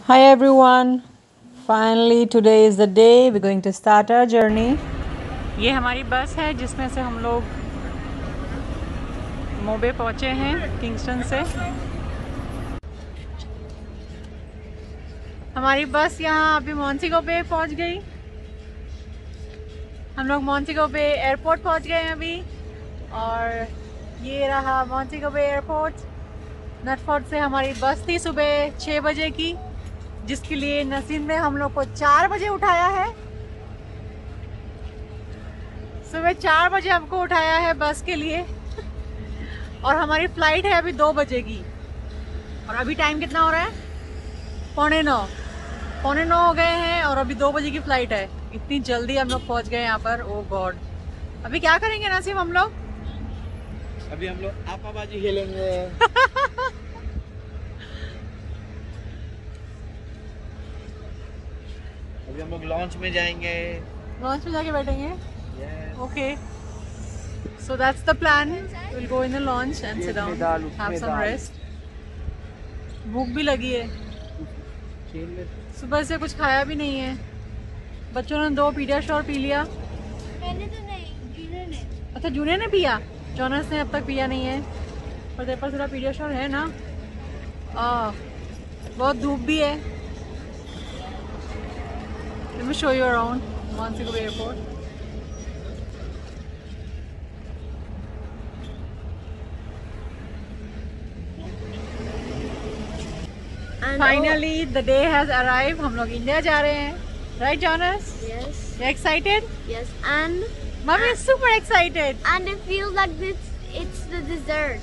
Hi everyone. Finally today is the day we're going to start our journey. ये हमारी बस है जिसमें से हम लोग मोबे पहुंचे हैं किंगस्टन से। हमारी बस यहाँ अभी मोंटेगो बे पहुंच गई। हम लोग मोंटेगो बे एयरपोर्ट पहुंच गए हैं अभी, और ये रहा मोंटेगो बे एयरपोर्ट। नटफोर्ड से हमारी बस थी सुबह 6 बजे की, जिसके लिए नसीम ने हम लोग को 4 बजे उठाया है। सुबह 4 बजे हमको उठाया है बस के लिए, और हमारी फ्लाइट है अभी 2 बजे की। और अभी टाइम कितना हो रहा है? 8:45 हो गए हैं, और अभी 2 बजे की फ्लाइट है। इतनी जल्दी हम लोग पहुंच गए यहाँ पर। ओ गॉड, अभी क्या करेंगे नसीम हम लोग? अभी हम लोग आपाबाजी खेलेंगे। अभी हम लोग लॉन्च में जाएंगे। लॉन्च में जाके बैठेंगे। Okay, so that's the plan. We'll go in the launch and sit down, have some rest. भूख भी लगी है, सुबह से कुछ खाया भी नहीं है। बच्चों ने 2 पीडियाश्योर पी लिया। मैंने तो नहीं, जूनियर ने। अच्छा, जूनियर ने पिया, जॉनस ने अब तक पिया नहीं है। पर तेरे पास थोड़ा पीडियाश्योर है ना? बहुत धूप भी है। Let me show you around Montego Bay Airport. Finally the day has arrived. हम लोग इंडिया जा रहे हैं, right Jonas? Yes. You excited? Yes. And Mommy is super excited. it feels like this. It's the dessert.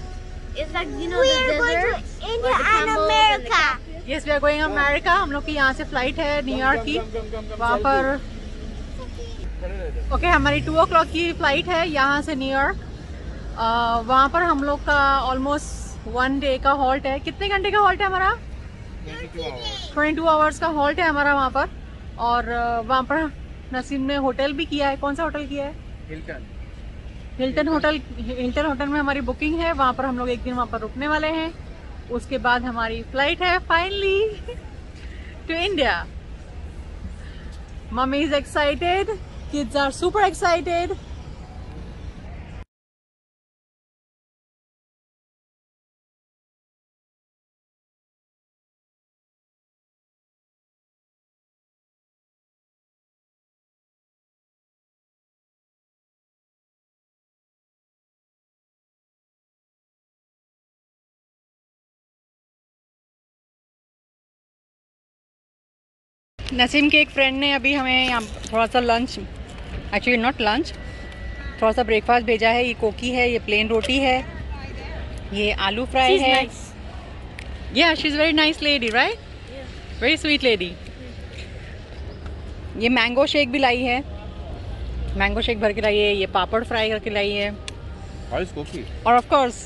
It's like we the desert. India and America. Yes, we are going America. हम लोग की यहाँ से flight है New York की, वहाँ पर। Okay, हमारी 2 o'clock की फ्लाइट है यहाँ से न्यूयॉर्क। वहाँ पर हम लोग का ऑलमोस्ट 1 day का हॉल्ट है। कितने घंटे का हॉल्ट है हमारा? 22 hours का हॉल्ट है हमारा वहाँ पर। और वहाँ पर नसीम ने होटल भी किया है। कौन सा होटल किया है? हिल्टन होटल में हमारी बुकिंग है। वहाँ पर हम लोग एक दिन वहाँ पर रुकने वाले हैं। उसके बाद हमारी फ्लाइट है finally to India. Mummy is excited, kids are super excited. Naseem के एक फ्रेंड ने अभी हमें यहाँ थोड़ा सा लंच, एक्चुअली नॉट लंच, थोड़ा सा ब्रेकफास्ट भेजा है। ये कोकी है, ये प्लेन रोटी है, ये आलू फ्राई है। या she is very nice lady, right? Very sweet lady. ये मैंगो शेक भी लाई है, मैंगो शेक भर के लाई है। ये पापड़ फ्राई करके लाई है, और ऑफ कोर्स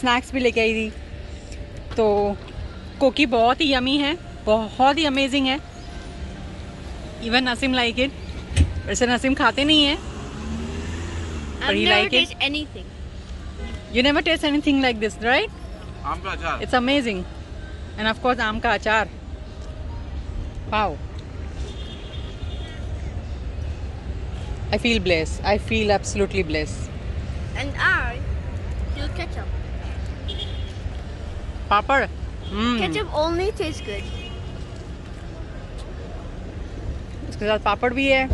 स्नैक्स भी लेके आई थी। तो कोकी बहुत ही यमी है, बहुत ही अमेजिंग है। Even Naseem like it. वैसे नसीम खाते नहीं है, but he like it. Anything. You never taste anything like this, right? आम का अचार। It's amazing. And of course आम का अचार। Wow. I feel blessed. I feel absolutely blessed. And I feel ketchup. Papad. Ketchup only tastes good. उसके साथ पापड़ भी है।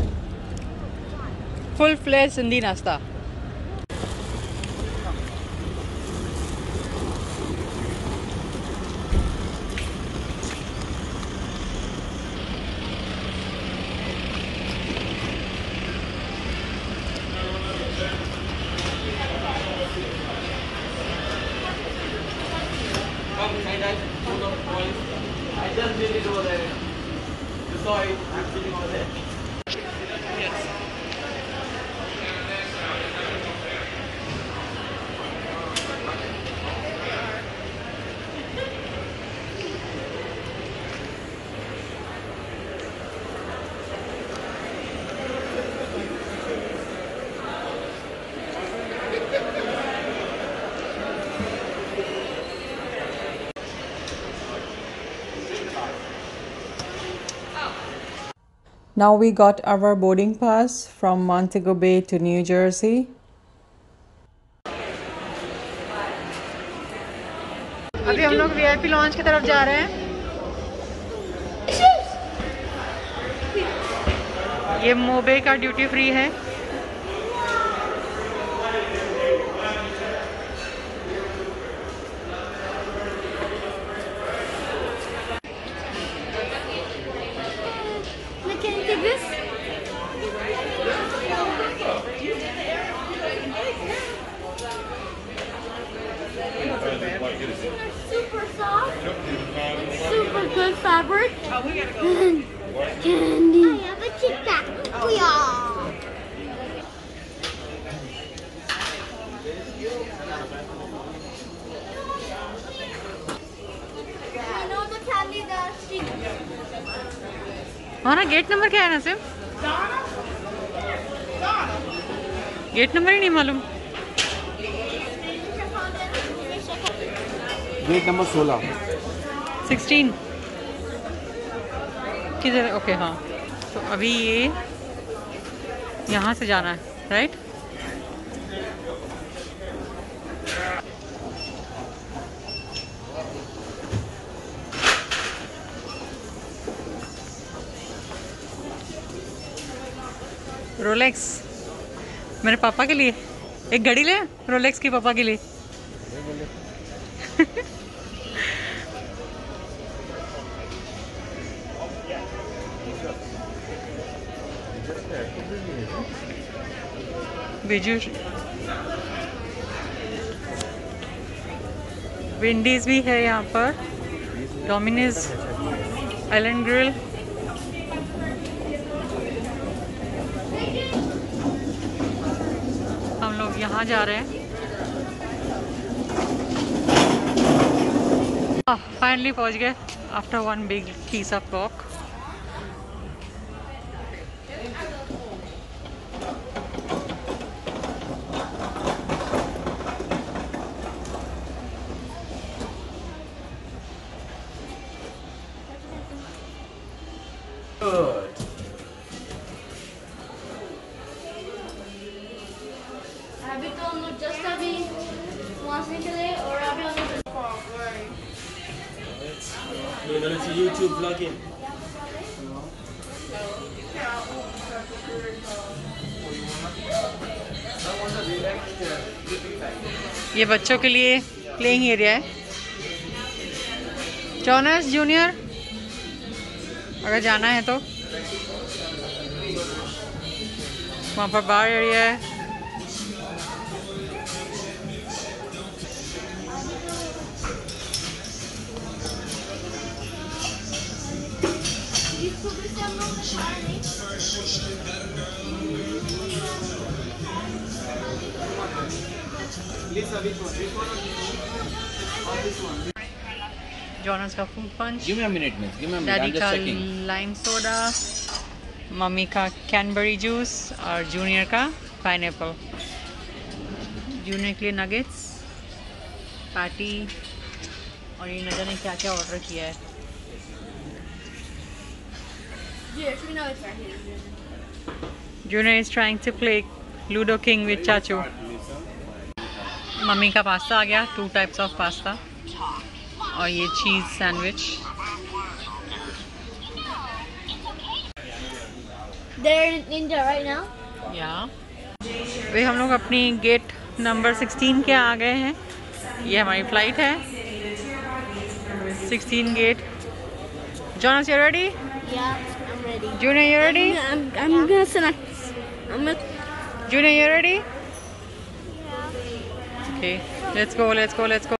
फुल फ्लेज सिंधी नाश्ता। Now we got our boarding pass from Montego Bay to New Jersey. अभी हम लोग VIP launch की तरफ जा रहे हैं। ये मोबे का ड्यूटी फ्री है। Can you take this? Super soft, super good fabric. Candy. I have a Kit Kat. Yeah. I know the candy that she. हमारा गेट नंबर क्या है ना सिर्फ? गेट नंबर ही नहीं मालूम। गेट नंबर 16 16 किधर? ओके हाँ। तो अभी ये यहाँ से जाना है, राइट? रोलेक्स मेरे पापा के लिए एक घड़ी ले, रोलेक्स की पापा के लिए। बिजू विंडीज भी है यहाँ पर, डोमिनोज, आइलैंड ग्रिल। हम लोग यहाँ जा रहे हैं। फाइनली पहुँच गए after one big piece of walk. अभी तो हम लोग जस्ट अभी वहाँ से चले और अभी हम लोग We're going to YouTube vlogging. ये बच्चों के लिए प्लेइंग एरिया है। जॉनस जूनियर अगर जाना है तो वहाँ पर बार एरिया है। जॉनस का fruit punch, Give me a minute, miss. Give me a minute. Daddy I'm just का checking. लाइम सोडा, मम्मी का कैनबेरी जूस और जूनियर का पाइनएप्पल। जूनियर के लिए नगेट्स, पैटी और ये न जाने क्या क्या ऑर्डर किया है। Junior is trying to play Ludo King with चाचू। मम्मी का पास्ता आ गया, 2 टाइप्स ऑफ पास्ता और ये cheese sandwich. They're in India right now. या वे हम लोग अपनी गेट नंबर 16 के आ गए हैं। ये हमारी फ्लाइट है 16 gate. Jonas you ready? Yeah, I'm ready. Junior you ready? I'm gonna select. I'm gonna. Junior you ready? Okay let's go let's go let's go.